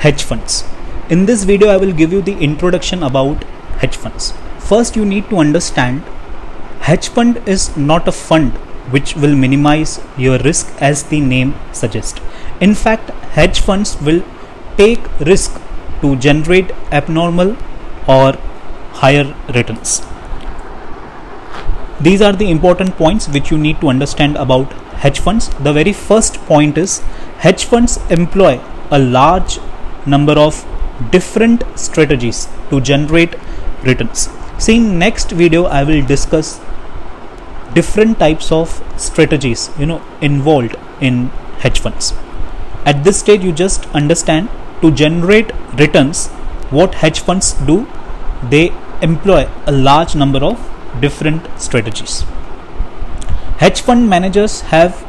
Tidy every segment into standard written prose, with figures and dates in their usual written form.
hedge funds. In this video I will give you the introduction about hedge funds. First you need to understand hedge fund is not a fund which will minimize your risk as the name suggests. In fact, hedge funds will take risk to generate abnormal or higher returns. These are the important points which you need to understand about hedge funds. The very first point is hedge funds employ a large number of different strategies to generate returns. See, in next video I will discuss different types of strategies involved in hedge funds. At this stage you just understand to generate returns what hedge funds do. They employ a large number of different strategies. Hedge fund managers have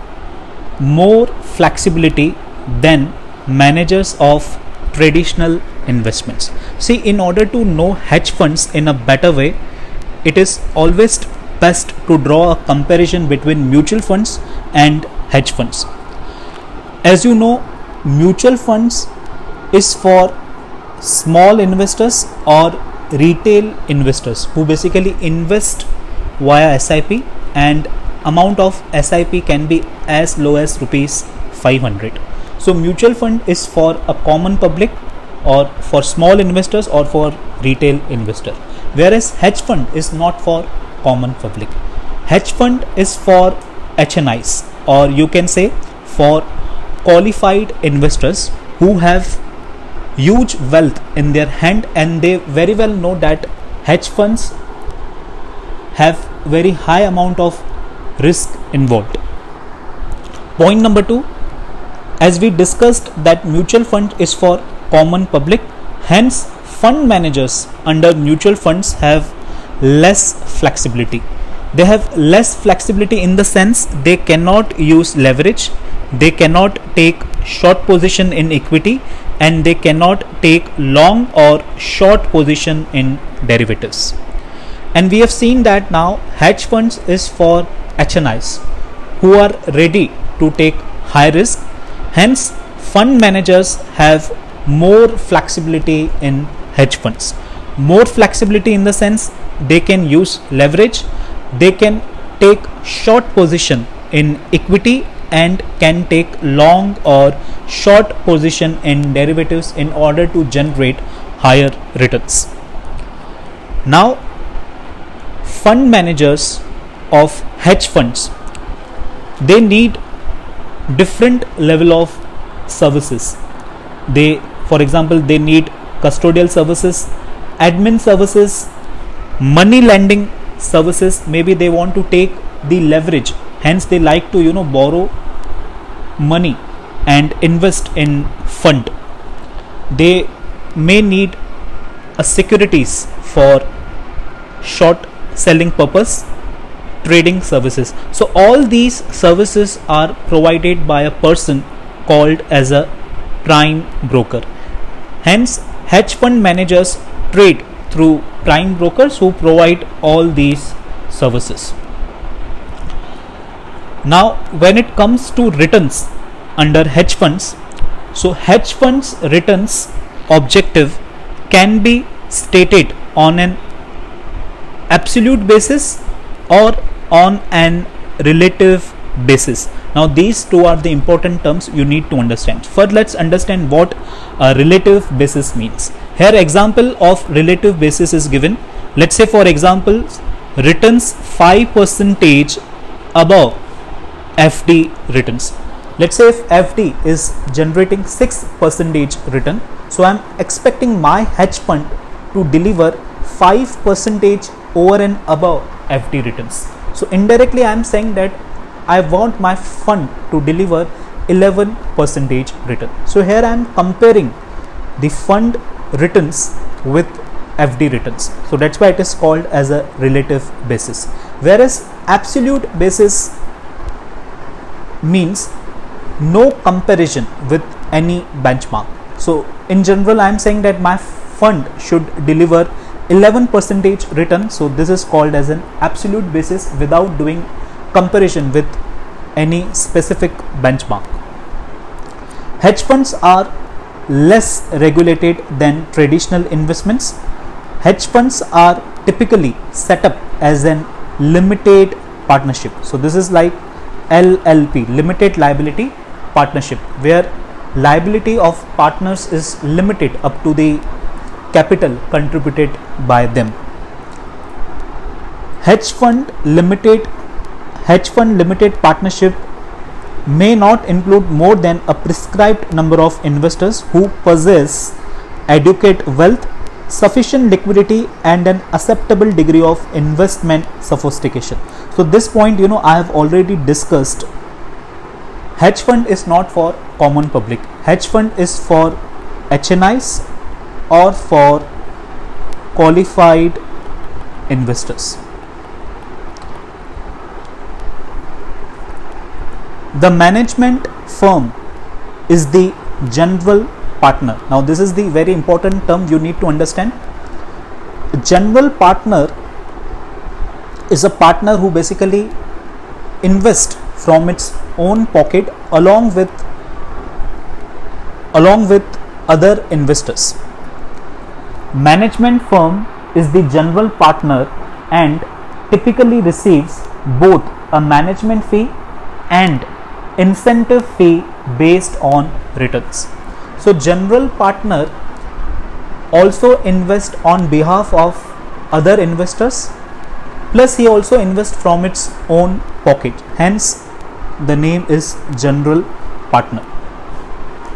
more flexibility than managers of traditional investments. See, in order to know hedge funds in a better way, it is always best to draw a comparison between mutual funds and hedge funds. As you know, mutual funds is for small investors or retail investors who basically invest via SIP, and amount of SIP can be as low as rupees 500. So mutual fund is for a common public or for small investors or for retail investor, whereas hedge fund is not for common public. Hedge fund is for HNIs, or you can say for qualified investors who have huge wealth in their hand and they very well know that hedge funds have very high amount of risk involved. Point number 2, as we discussed that mutual fund is for common public, hence fund managers under mutual funds have less flexibility. They have less flexibility in the sense they cannot use leverage, they cannot take short position in equity, and they cannot take long or short position in derivatives. And we have seen that now hedge funds is for HNIs who are ready to take high risk. Hence fund managers have more flexibility in hedge funds. More flexibility in the sense they can use leverage, they can take short position in equity, and can take long or short position in derivatives in order to generate higher returns. Now fund managers of hedge funds, they need different level of services. For example, they need custodial services, admin services, money lending services. Maybe they want to take the leverage, hence they like to borrow money and invest in fund. They may need a securities for short selling purpose, trading services. So all these services are provided by a person called as a prime broker. Hence hedge fund managers trade through prime brokers who provide all these services. Now when it comes to returns under hedge funds, so hedge funds returns objective can be stated on an absolute basis or on an relative basis. Now these two are the important terms you need to understand. First let's understand what a relative basis means. Here example of relative basis is given. Let's say for example returns 5% above FD returns. Let's say if FD is generating 6% return, so I am expecting my hedge fund to deliver 5% over and above FD returns. So indirectly I am saying that I want my fund to deliver 11% return. So here I am comparing the fund returns with FD returns. So that's why it is called as a relative basis. Whereas absolute basis means no comparison with any benchmark. So in general I am saying that my fund should deliver 11% return. So this is called as an absolute basis without doing comparison with any specific benchmark. Hedge funds are less regulated than traditional investments. Hedge funds are typically set up as an limited partnership. So this is like LLP, limited liability partnership, where liability of partners is limited up to the capital contributed by them. Hedge fund limited partnership may not include more than a prescribed number of investors who possess adequate wealth, sufficient liquidity, and an acceptable degree of investment sophistication. So this point, I have already discussed. Hedge fund is not for common public. Hedge fund is for HNIs or for qualified investors. The management firm is the general partner. Now this is the very important term you need to understand. General partner is a partner who basically invests from its own pocket along with other investors. Management firm is the general partner and typically receives both a management fee and incentive fee based on returns. So general partner also invests on behalf of other investors, plus he also invests from its own pocket. Hence the name is general partner,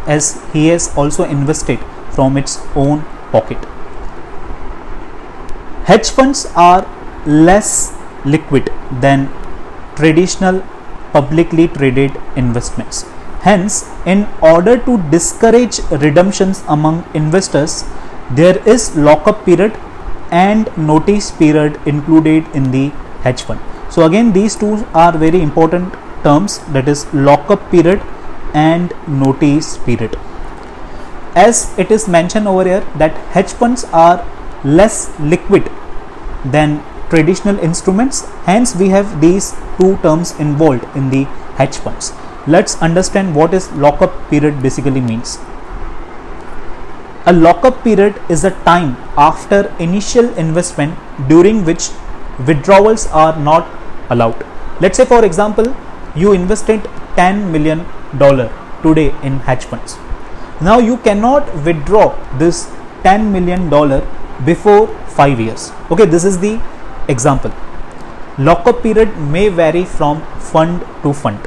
as he has also invested from its own pocket. Hedge funds are less liquid than traditional publicly traded investments. Hence, in order to discourage redemptions among investors, there is lockup period and notice period included in the hedge fund. So again, these two are very important terms, that is lockup period and notice period. As it is mentioned over here that hedge funds are less liquid than traditional instruments, hence we have these two terms involved in the hedge funds. Let's understand what is lockup period basically means. A lockup period is a time after initial investment during which withdrawals are not allowed. Let's say for example you invested $10 million today in hedge funds. Now you cannot withdraw this $10 million before 5 years. Okay, this is the example. Lockup period may vary from fund to fund.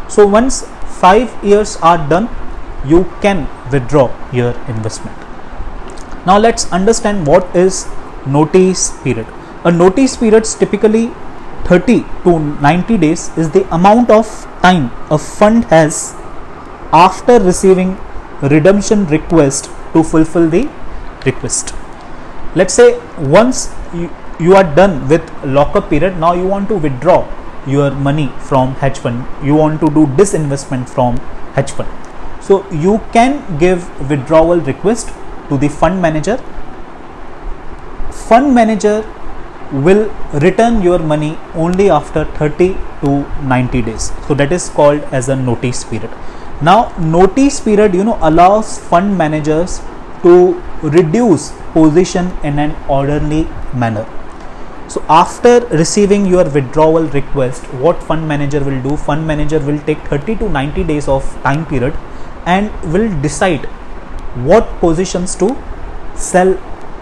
So once 5 years are done, you can withdraw your investment. Now let's understand what is notice period. A notice period is typically 30 to 90 days is the amount of time a fund has after receiving redemption request to fulfill the request. Let's say once you are done with lockup period, now you want to withdraw your money from hedge fund, you want to do disinvestment from hedge fund. So you can give withdrawal request to the fund manager. Fund manager will return your money only after 30 to 90 days. So that is called as a notice period. Now notice period allows fund managers to reduce position in an orderly manner. So after receiving your withdrawal request, what fund manager will do? Fund manager will take 30 to 90 days of time period and will decide what positions to sell,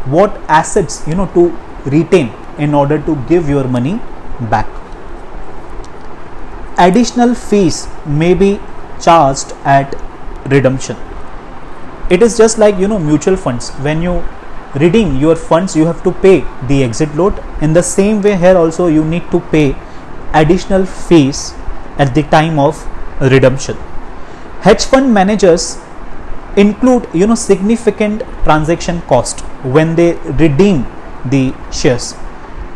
what assets to retain in order to give your money back. Additional fees may be charged at redemption. It is just like mutual funds. When you redeem your funds, you have to pay the exit load. In the same way here also you need to pay additional fees at the time of redemption. Hedge fund managers include significant transaction cost when they redeem the shares.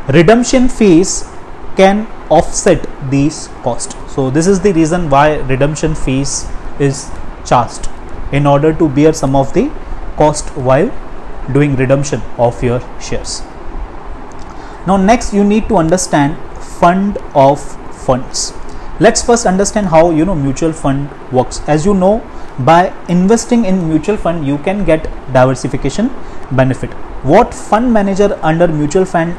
Redemption fees can offset these costs. So this is the reason why redemption fees is charged, in order to bear some of the cost while doing redemption of your shares. Now next you need to understand fund of funds. Let's first understand how mutual fund works. As you know, by investing in mutual fund you can get diversification benefit. What fund manager under mutual fund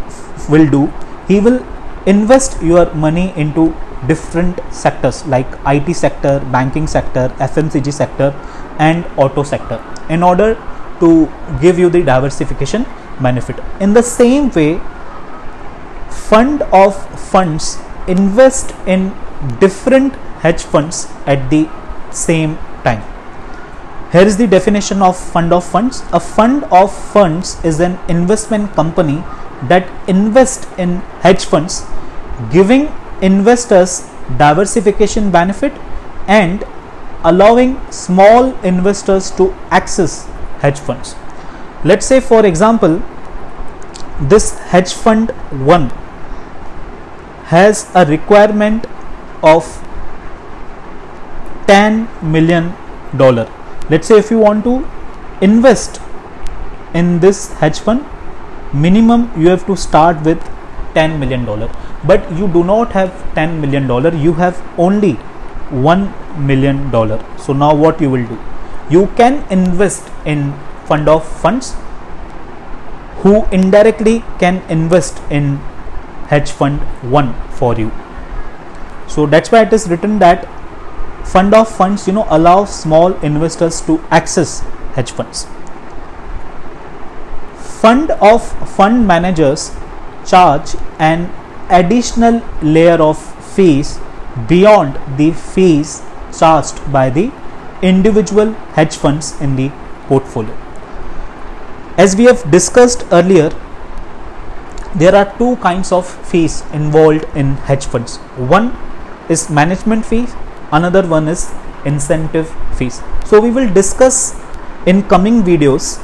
will do, he will invest your money into different sectors like IT sector, banking sector, FMCG sector and auto sector in order to give you the diversification benefit. In the same way, fund of funds invest in different hedge funds at the same time. Here is the definition of fund of funds. A fund of funds is an investment company that invests in hedge funds, giving investors diversification benefit and allowing small investors to access hedge funds. Let's say for example, this hedge fund 1 has a requirement of $10 million. Let's say if you want to invest in this hedge fund, minimum you have to start with $10 million, but you do not have $10 million, you have only $1 million. So now what you will do, you can invest in fund of funds who indirectly can invest in hedge fund 1 for you. So that's why it is written that fund of funds allow small investors to access hedge funds. Fund of fund managers charge an additional layer of fees beyond the fees charged by the individual hedge funds in the portfolio. As we have discussed earlier, there are two kinds of fees involved in hedge funds. One is management fees, another one is incentive fees. So we will discuss in coming videos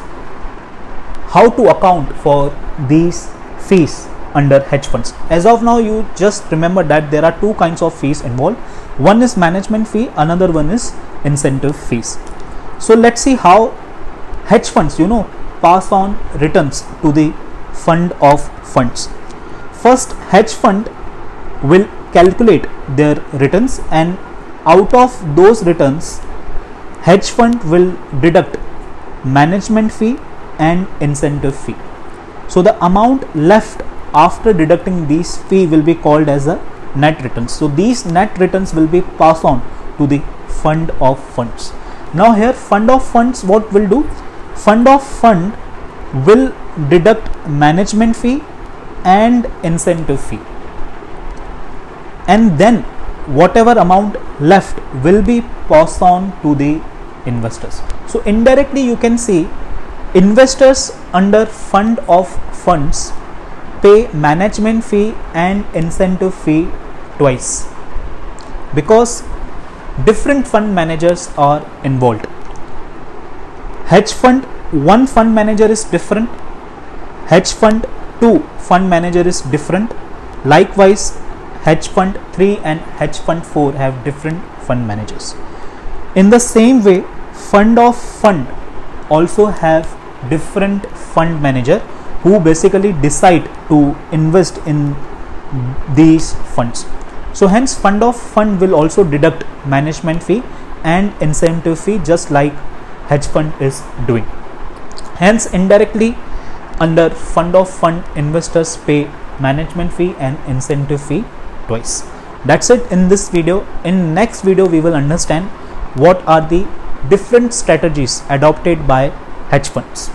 how to account for these fees under hedge funds. As of now, you just remember that there are two kinds of fees involved. One is management fee, another one is incentive fees. So let's see how hedge funds pass on returns to the fund of funds. First, hedge fund will calculate their returns, and out of those returns, hedge fund will deduct management fee and incentive fee. So the amount left after deducting these fee will be called as a net returns. So these net returns will be passed on to the fund of funds. Now here fund of funds, what will do? Fund of fund will deduct management fee and incentive fee, and then whatever amount left will be passed on to the investors. So indirectly you can see investors under fund of funds pay management fee and incentive fee twice because different fund managers are involved. Hedge fund 1 fund manager is different, hedge fund 2 fund manager is different. Likewise, hedge fund 3 and hedge fund 4 have different fund managers. In the same way, fund of fund also have different fund manager who basically decide to invest in these funds. So hence fund of fund will also deduct management fee and incentive fee just like hedge fund is doing. Hence indirectly under fund of fund, investors pay management fee and incentive fee twice. That's it in this video. In next video we will understand what are the different strategies adopted by hedge funds.